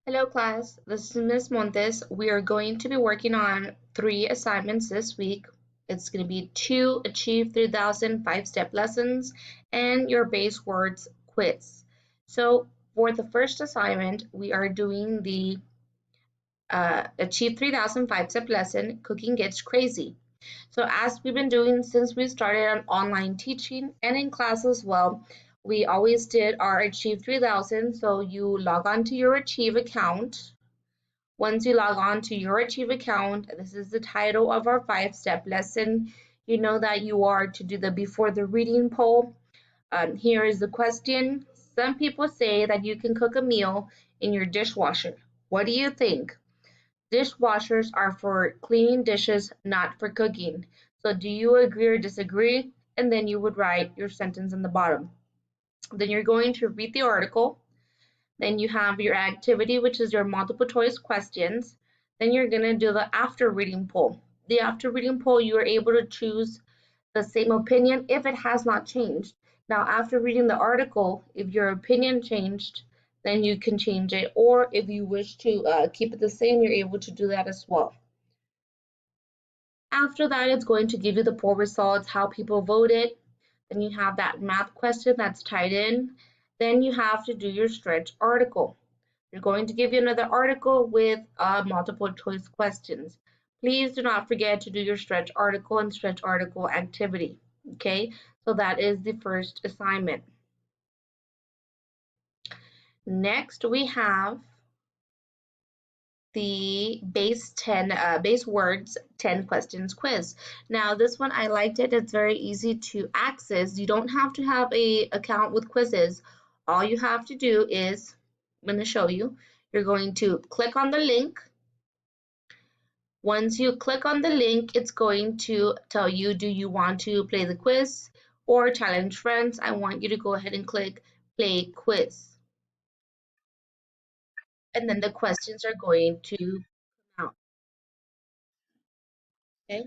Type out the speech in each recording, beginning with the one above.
Hello class, this is Ms. Montes. We are going to be working on 3 assignments this week. It's going to be 2 Achieve 3000 5-step lessons and your base words quiz. So for the first assignment, we are doing the Achieve 3000 5-step lesson, Cooking Gets Crazy. So as we've been doing since we started on online teaching and in class as well, we always did our Achieve 3000. So you log on to your Achieve account. Once you log on to your Achieve account, this is the title of our 5-step lesson. You know that you are to do the before the reading poll. Here is the question. Some people say that you can cook a meal in your dishwasher. What do you think? Dishwashers are for cleaning dishes, not for cooking. So do you agree or disagree? And then you would write your sentence in the bottom. Then you're going to read the article. Then you have your activity, which is your multiple choice questions. Then you're going to do the after reading poll. The after reading poll, you are able to choose the same opinion if it has not changed. Now, after reading the article, if your opinion changed, then you can change it. Or if you wish to keep it the same, you're able to do that as well. After that, it's going to give you the poll results, how people voted. Then you have that math question that's tied in. Then you have to do your stretch article. You're going to give you another article with multiple choice questions. Please do not forget to do your stretch article and stretch article activity. Okay, so that is the first assignment. Next, we have the base words 10 questions quiz. Now this one I liked it. It's very easy to access. You don't have to have a account with quizzes. All you have to do is, I'm going to show you. You're going to click on the link. Once you click on the link, it's going to tell you, do you want to play the quiz or challenge friends? I want you to go ahead and click play quiz. And then the questions are going to come out. Okay.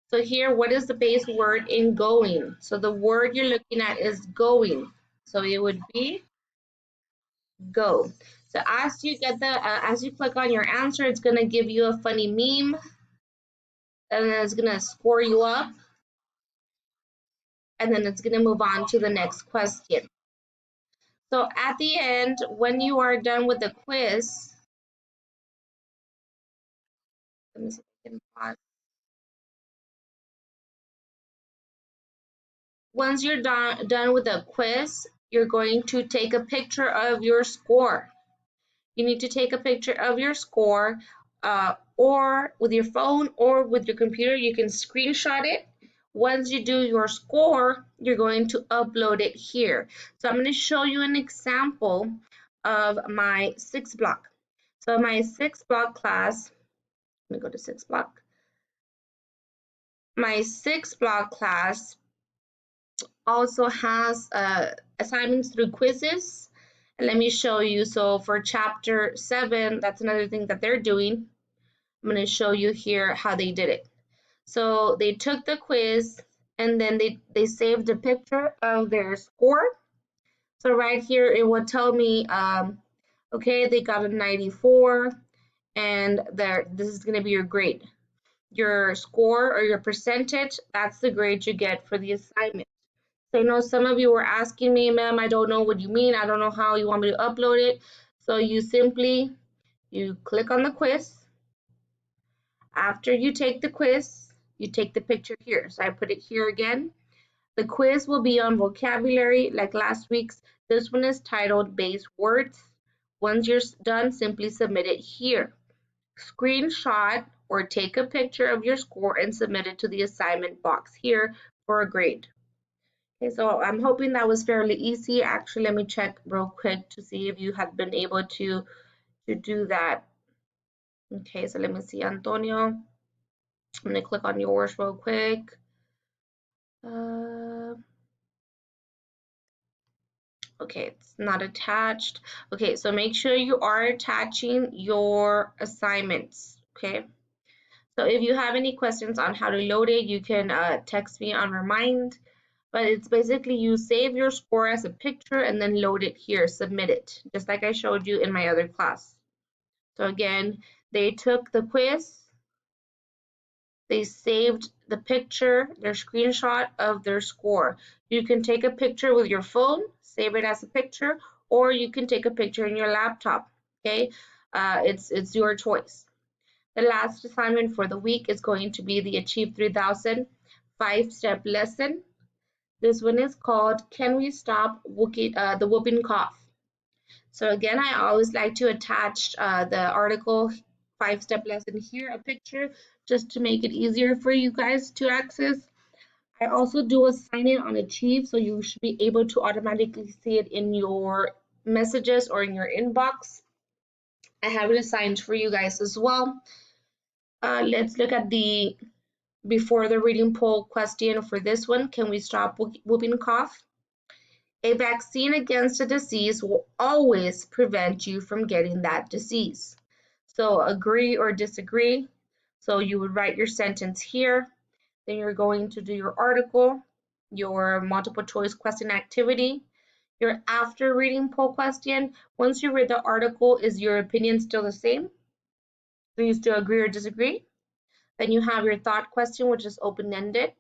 So here, what is the base word in going? So the word you're looking at is going. So it would be go. So as you get as you click on your answer, it's gonna give you a funny meme, and then it's gonna score you up, and then it's gonna move on to the next question. So at the end, when you are done with the quiz, let me see if I can pause. Once you're done with the quiz, you're going to take a picture of your score. You need to take a picture of your score or with your phone or with your computer. You can screenshot it. Once you do your score, you're going to upload it here. So I'm going to show you an example of my 6 block. So my 6 block class, let me go to 6 block. My 6 block class also has assignments through quizzes. And let me show you. So for chapter 7, that's another thing that they're doing. I'm going to show you here how they did it. So they took the quiz and then they saved a picture of their score. So right here it will tell me, okay, they got a 94 and this is going to be your grade. Your score or your percentage, that's the grade you get for the assignment. So I know some of you were asking me, ma'am, I don't know what you mean. I don't know how you want me to upload it. So you click on the quiz. After you take the quiz, you take the picture here. So I put it here again. The quiz will be on vocabulary like last week's. This one is titled Base Words. Once you're done, simply submit it here. Screenshot or take a picture of your score and submit it to the assignment box here for a grade. Okay, so I'm hoping that was fairly easy. Actually, let me check real quick to see if you have been able to do that. Okay, so let me see, Antonio. I'm gonna click on yours real quick. Okay, it's not attached. Okay, so make sure you are attaching your assignments, okay? So if you have any questions on how to load it, you can text me on Remind. But it's basically you save your score as a picture and then load it here, submit it, just like I showed you in my other class. So again, they took the quiz, they saved the picture, their screenshot of their score. You can take a picture with your phone, save it as a picture, or you can take a picture in your laptop, okay? It's your choice. The last assignment for the week is going to be the Achieve 3000 5-step lesson. This one is called Can We Stop the Whooping Cough? So again, I always like to attach the article 5-step lesson here, a picture, just to make it easier for you guys to access. I also do assign it on Achieve, so you should be able to automatically see it in your messages or in your inbox. I have it assigned for you guys as well. Let's look at the before the reading poll question for this one. Can we stop whooping cough? A vaccine against a disease will always prevent you from getting that disease. So agree or disagree. So you would write your sentence here. Then you're going to do your article, your multiple choice question activity, your after reading poll question. Once you read the article, is your opinion still the same? Do you still agree or disagree? Then you have your thought question, which is open-ended.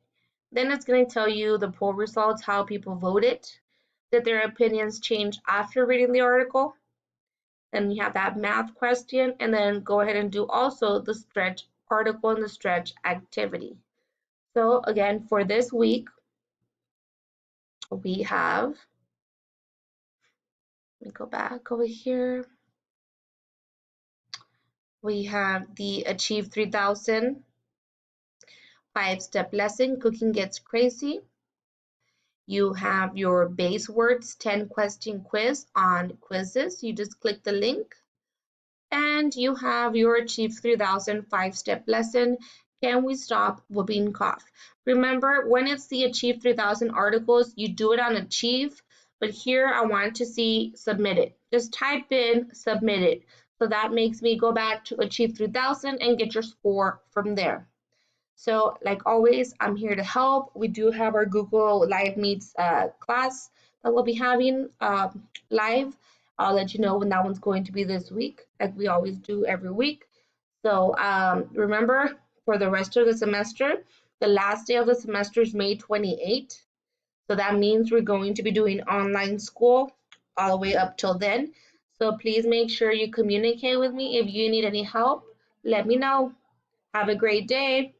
Then it's going to tell you the poll results, how people voted. Did their opinions change after reading the article? Then you have that math question, and then go ahead and do also the stretch article and the stretch activity. So again, for this week, we have, let me go back over here. We have the Achieve 3000 5-step lesson, Cooking Gets Crazy. You have your base words 10 question quiz on quizzes. You just click the link. And you have your Achieve 3000 5-step lesson, Can We Stop Whooping Cough? Remember, when it's the Achieve 3000 articles, you do it on Achieve, but here I want to see submitted. Just type in submitted. So that makes me go back to Achieve 3000 and get your score from there. So like always, I'm here to help. We do have our Google Live Meets class that we'll be having live. I'll let you know when that one's going to be this week, like we always do every week. So remember, for the rest of the semester, the last day of the semester is May 28th. So that means we're going to be doing online school all the way up till then. So please make sure you communicate with me. If you need any help, let me know. Have a great day.